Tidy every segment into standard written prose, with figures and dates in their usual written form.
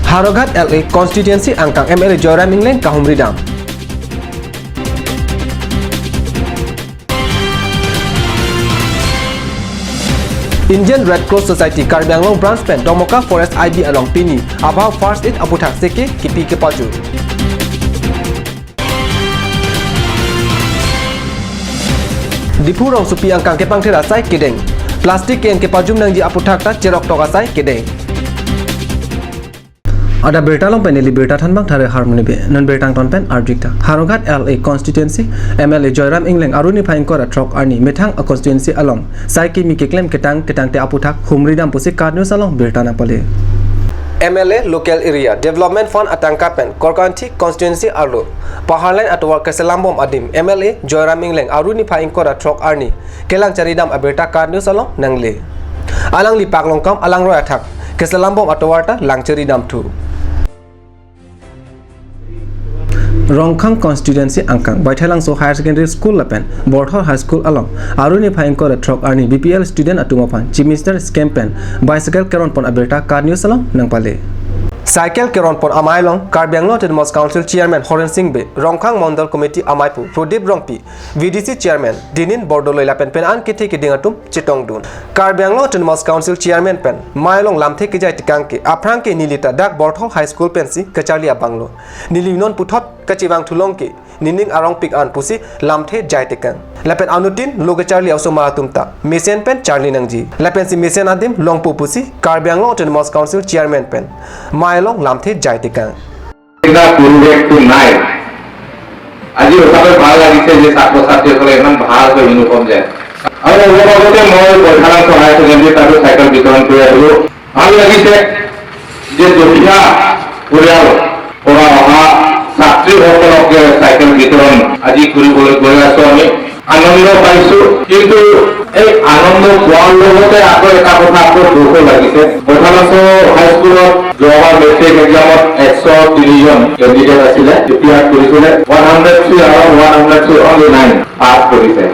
Haroghat LA constituency angkang MLA Joyram Ingleng Kahumridam. Indian Red Cross Society Karbi Anglong branch pen Domoka Forest IB along Pini Abha First Aid Aputhak Seke Kipi Kepaju. Dipu rong supi angkang kepang tera sai kedeng. Plastik yang kepajum nang ji Aputhak ta cerok toka sai kedeng. Ada berita long peneli berita thanbang thare harmony be non bertang ton pen arjikta Haroghat LA constituency MLA Joyram Ingleng aruni phaing kora trok arni methang a constituency along saiki mi keklem ketang te Aputhak humridam pusi karnews along berta na pale MLA local area development fund atangka pen korkanti constituency arlo paharline atwar keselambom adim MLA Joyram Ingleng aruni phaing kora trok arni kelang charidam aberta karnews along nangle alang li paklongkam alang roy athak keselambom atwarta langchari dam thu Rongkhang constituency angkang Baithalangso higher secondary school lapen Borthor high school along aruni phaing kora trok arni BPL student atumapan chief minister campaign bicycle keron pon aberta car news along nangpale cycle keron pon amailong Karbi Anglong Autonomous Council chairman Horen Singh be Rongkhang Mondal committee amaipu Prodip Rongpi VDC chairman Dinin Bordoloi lapen pen an kithe kidingatum chitong dun Karbi Anglong Autonomous Council chairman pen mailong lamthe kijai tikangke aprangke nilita dak Borthor high school pensi kachali abanglo nilinon puthot kachibang thulongke nining arong pik an pusi lamthe jaitekang lapen anutin loga charli auso maratumta mesen pen charli nangji lapen si mesen adim longpu pusi Karbi Anglong Autonomous Council chairman pen mailong lamthe jaitekang এটা পরিবেশটো নাই আজি ওখানে ভাল লাগিছে যে ছাত্র ছাত্রীসকলে ইমান ভালকৈ uniform যায় আৰু লগতে মই বৈঠালাং সহায় সেকেন্ডাৰী তাতো সাইকেল বিতৰণ কৰি আহিলো ভাল লাগিছে যে দুখীয়া পৰিয়াল পৰা অহা ছাত্ৰীসকলকে সাইকেল বিতৰণ আজি কৰিবলৈ গৈ আছো আমি আনন্দ পাইছো কিন্তু এই আনন্দ পোৱাৰ লগতে আকৌ এটা কথা আকৌ দুখ লাগিছে বৈঠালাং হাইস্কুলত যোৱাবাৰ মেট্ৰিক এক্সামত 103 জন কেণ্ডিডেট আছিলে এতিয়া কৰিছিলে 103 আৰু 103 only 9 পাছ কৰিছে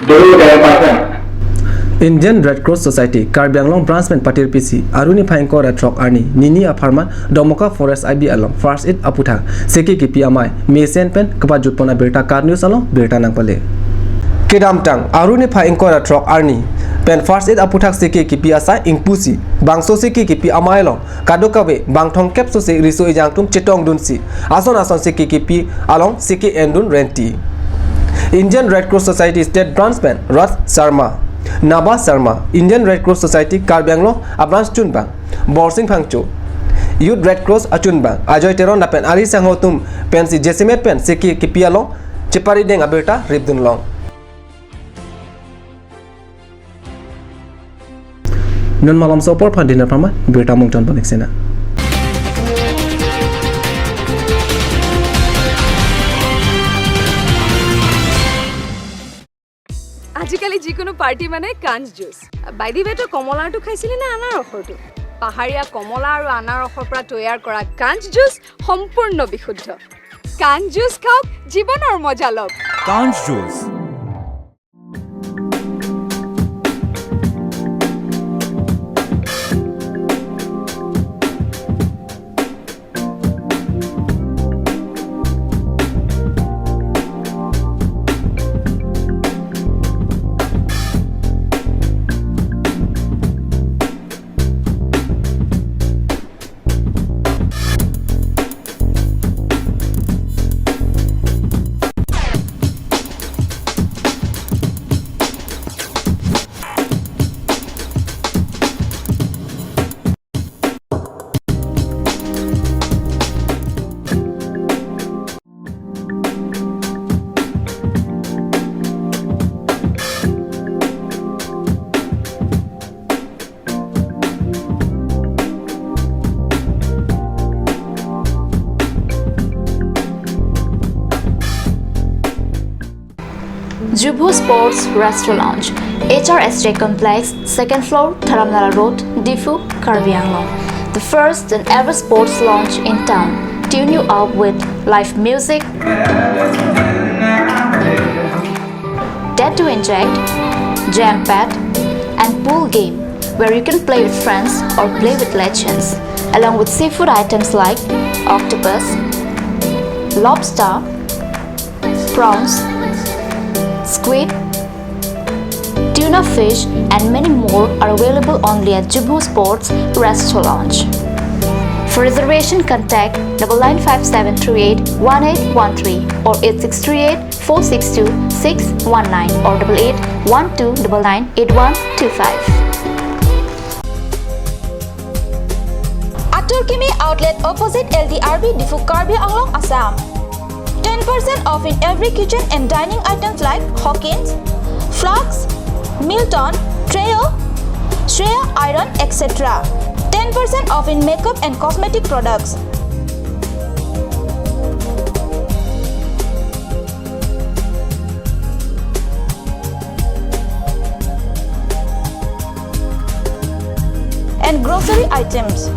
10%. Indian Red Cross Society Karbi Anglong branch pen patir PC aruni phaing kora trok arni nini apharma Domoka Forest IB along First Aid Aputhak seke kipi amai mesen pen kapajut pona berta car news along berta nangpale Kedam tang aruni phaing kora trok arni pen First Aid Aputhak seke kipi asa ingpusi bangso seke kipi amai long kadokabe bangthong kep so se riso ejangtum chetong dunsi ason seke kipi along seke endun renti Indian Red Cross Society State Branch pen Rath Sharma Naba Sharma Indian Red Cross Society Karbi Anglong Abrans Chunbang Borsing Phangcho Youth Red Cross Achunbang Ajoy Teron napen Ali Sanghotum pensi Jesimet pen seki kipialong Chepari deng aberta Ribdun long Non malam sopor pandina pama berta mungton paneksena আজিকালি যিকোনো party মানে কাঞ্জ juice by the বেটো কমলাটো খাইছিলি না আনাৰ ৰসটো পাহাৰীয়া কমলা আৰু আনাৰ ৰসৰ পৰা তৈয়াৰ কৰা কাঞ্জ জুচ সম্পূৰ্ণ বিশুদ্ধ কাঞ্জ জুচ খাওক জীৱনৰ মজা লওক কাঞ্জ juice Jubo Sports Restaurant, HRSJ Complex, 2nd floor, Dharamnala Road, Difu, Karbi Anglong. The first and ever sports lounge in town. Tune you up with live music, Dare to Inject, Jam Pad, and pool game where you can play with friends or play with legends. along with seafood items like octopus, lobster, prawns, squid, tuna fish and many more are available only at Jubu Sports Restaurant. For reservation, contact 9957381813 or 8638462619 or 8812998125. Aturkimi outlet opposite LDRB Difu Karbi Anglong, Assam. 10% off in every kitchen and dining items like Hawkins, Flux, Milton, Treo, Shreya Iron, etc. 10% off in makeup and cosmetic products. And grocery items.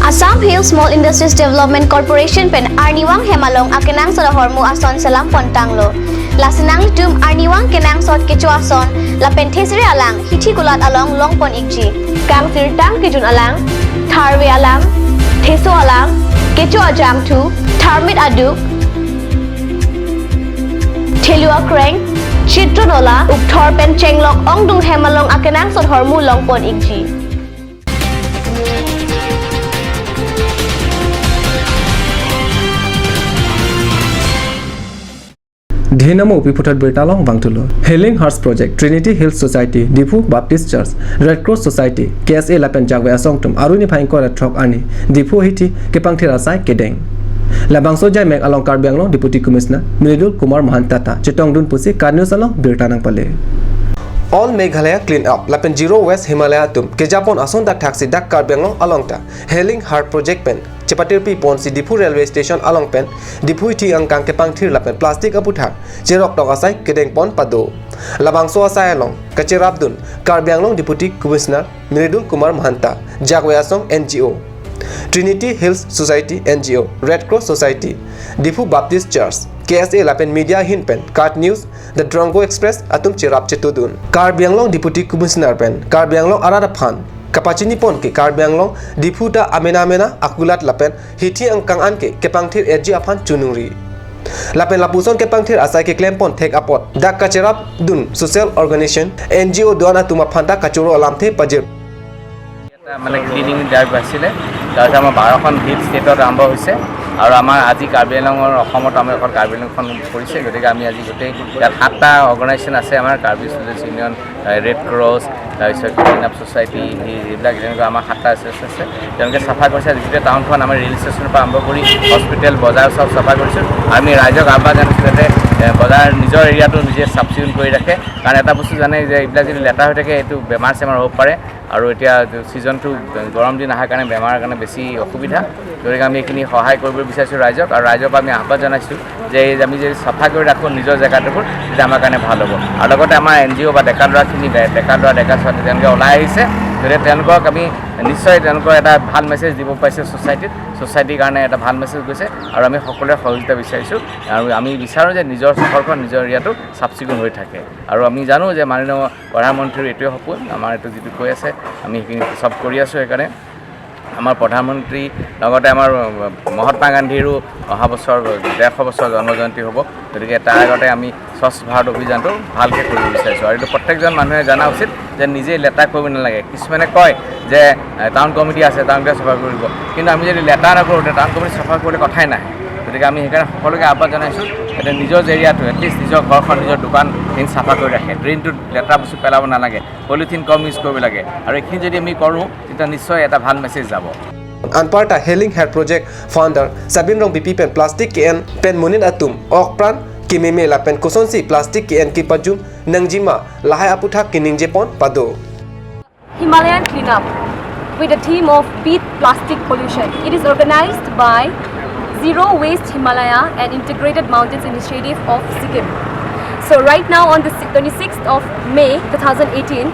Assam Hill Small Industries Development Corporation pen Arniwang Hemalong akenang sa hormu ason salam pontanglo. Lasinang litum Arniwang kenang sot kecu ason la penthesire alang hithi gulat along longpon ikji. Kang tirtang kijun alang, tharwe alang, theso alang, kecu ajam tu, tharmit aduk, thelua kreng, chitronola, ukthor pen chenglok ongdung Hemalong akenang sot hormu longpon ikji. Dhinamo Upiputat Bertalong Bangtulo, Healing Hearts Project, Trinity Hills Society, Difu Baptist Church, Red Cross Society, KSA Lapen Jagwe Asongtum, Aruni Painko Trok Ani, Difu Hiti, Kepangtira Sai Kedeng. Labangso Jai Mek along Karbianglong, Deputy Commissioner, Miridul Kumar Mahantata, Chetong Dun Pusi, Karnews along Birtanang Pale. All Meghalaya clean up. Lapen Zero West Himalaya tum. Kejapon ason dak taxi dak Karbianglong along ta. Healing Heart Project pen. Cepatirpi pon si Difu Railway Station along pen. Difu iti angkang kepangtir lapen plastik aputhak. Jerok dok asai kedeng pon pado. Labangso asai along. Kacirabdun. Karbianglong Deputy Commissioner Miridul Kumar Mahanta. Jagwe Asong NGO. Trinity Hills Society NGO. Red Cross Society. Difu Baptist Church. KSA Lapen Media Hinpen, Card News, The Drongo Express, Atum Chirap Chetudun. Karbianglong Deputy Commissioner Pen, Karbianglong Arada Phan, Kapachini Pon ke Karbianglong, Diputa Amena Akulat Lapen, Hiti Angkang Anke, Kepangtir Edji Aphan Chunungri. Lapen Lapuson Kepangtir Asai ke Klempon Take Apot, Dak Kachirap Dun Social Organization, NGO Duana Tumapanta Kachuro Alamte Pajir. মানে cleaning drive আছিলে তাৰপিছত আমাৰ 12খন hill ষ্টেটত আৰম্ভ হৈছে আৰু আমাৰ আজি কাৰ্বি আংলঙৰ অসমত আমি এখন কাৰ্বি আংলংখন কৰিছে গতিকে আমি আজি গোটেই ইয়াত 7টা অৰ্গেনাইজেশ্যন আছে আমাৰ Karbi students union red cross তাৰপিছত ক্লিন আপ ছ'চাইটি এইবিলাক যেনেকুৱা আমাৰ 7টা আছে তেওঁলোকে চাফা কৰিছে গোটেই টাউনখন আমাৰ ৰেল ষ্টেচনৰ পৰা আৰম্ভ কৰি হস্পিটেল বজাৰ চব চাফা কৰিছোঁ আমি ৰাইজক আহ্বান জনাইছোঁ যাতে বজাৰ নিজৰ এৰিয়াটো নিজে চাফ চিকুণ কৰি ৰাখে কাৰণ এটা বস্তু জানে যে এইবিলাক যদি লেতেৰা হৈ থাকে এইটো বেমাৰ চেমাৰ হ'ব পাৰে আৰু এতিয়া ছিজনটো গৰম দিন অহাৰ কাৰণে বেমাৰৰ কাৰণে বেছি অসুবিধা গতিকে আমি এইখিনি সহায় কৰিব বিচাৰিছোঁ ৰাইজক আৰু ৰাইজক আমি আহ্বান জনাইছোঁ যে আমি যদি চাফা কৰি ৰাখোঁ নিজৰ জেগাটোবোৰ তেতিয়া আমাৰ কাৰণে ভাল হ'ব আৰু লগতে আমাৰ NGO বা ডেকা ল'ৰাখিনি ডেকা ছোৱালী তেওঁলোকে ওলাই আহিছে গতিকে তেওঁলোকক আমি নিশ্চয় তেওঁলোকৰ এটা ভাল মেছেজ দিব পাৰিছে ছ'চাইটিৰ কাৰণে এটা ভাল মেছেজ গৈছে আৰু আমি সকলোৰে সহযোগিতা বিচাৰিছোঁ আৰু আমি বিচাৰোঁ যে নিজৰ চহৰখন নিজৰ এৰিয়াটো চাফ চিকুণ হৈ থাকে আৰু আমি জানো যে মাননীয় প্ৰধানমন্ত্ৰীৰ এইটোৱে সপোন আমাৰ এইটো যিটো কৈ আছে আমি সেইখিনি চব কৰি আছোঁ সেইকাৰণে আমাৰ প্ৰধানমন্ত্ৰী লগতে আমাৰ মহাত্মা গান্ধীৰো অহা বছৰ 150 বছৰ জন্মজয়ন্তী হ'ব গতিকে তাৰ আগতে আমি স্বচ্ছ ভাৰত অভিযানটো ভালকৈ কৰিব বিচাৰিছোঁ আৰু এইটো প্ৰত্যেকজন মানুহে জনা উচিত যে নিজে লেতেৰা কৰিব নালাগে কিছুমানে কয় যে টাউন কমিটি আছে টাউনতে চাফা কৰিব কিন্তু আমি যদি লেতেৰা নকৰোঁ টাউন কমিটি চাফা কৰিলে কথাই নাহে গতিকে আমি সেইকাৰণে সকলোকে আহ্বান জনাইছোঁ যাতে নিজৰ এৰিয়াটো এটলিষ্ট নিজৰ ঘৰখন নিজৰ দোকানখিনি চাফা কৰি ৰাখে ড্ৰেইনটোত লেতেৰা বস্তু পেলাব নালাগে পলিথিন কম ইউজ কৰিব লাগে আৰু এইখিনি যদি আমি কৰোঁ তেতিয়া নিশ্চয় এটা ভাল মেছেজ যাব Anparta Healing Heart Project founder Sabin Rong BP pen plastic KN pen Munin Atum Okpran Kimeme la pen Kosonsi plastic KN ki pajum Nangjima Lahai Aputha Kining Jepon Pado Himalayan Cleanup with the theme of Beat Plastic Pollution. It is organized by Zero Waste Himalaya and Integrated Mountains Initiative of Sikkim. So right now on the 26th of May 2018,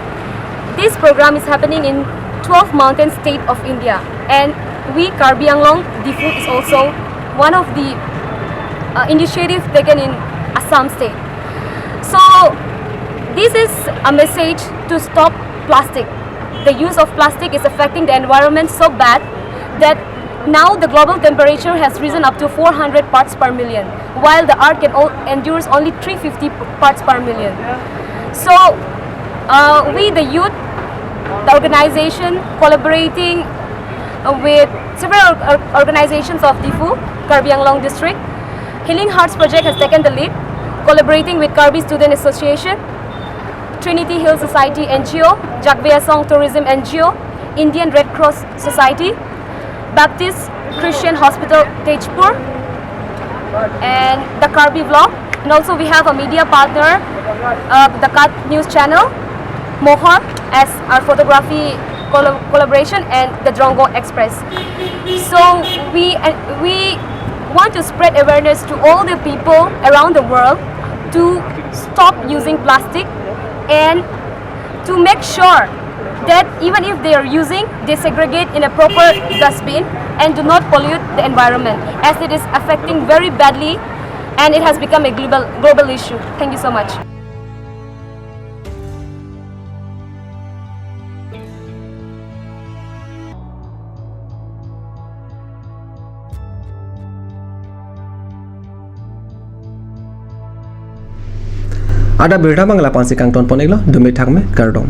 this program is happening in 12 mountain state of India, and we Karbi Anglong Diffu is also one of the initiatives taken in Assam state. So this is a message to stop plastic. The use of plastic is affecting the environment so bad that now the global temperature has risen up to 400 parts per million, while the earth endures only 350 parts per million. So we the youth, the organization, collaborating with several organizations of Diffu, Karbi Anglong district, Healing Hearts Project has taken the lead, collaborating with Karbi Student Association, Trinity Hill Society NGO, Jakveasong Tourism NGO, Indian Red Cross Society, Baptist Christian Hospital Tejpur, and the Karbi Vlog. And also we have a media partner, the Cut News Channel, Mohar as our photography collaboration, and the Drongo Express. So we want to spread awareness to all the people around the world to stop using plastic and to make sure that even if they are using, they segregate in a proper dustbin and do not pollute the environment, as it is affecting very badly and it has become a global issue. Thank you so much. Ada berita Bangla pansi kang ton poneglo dumi thakme kardom.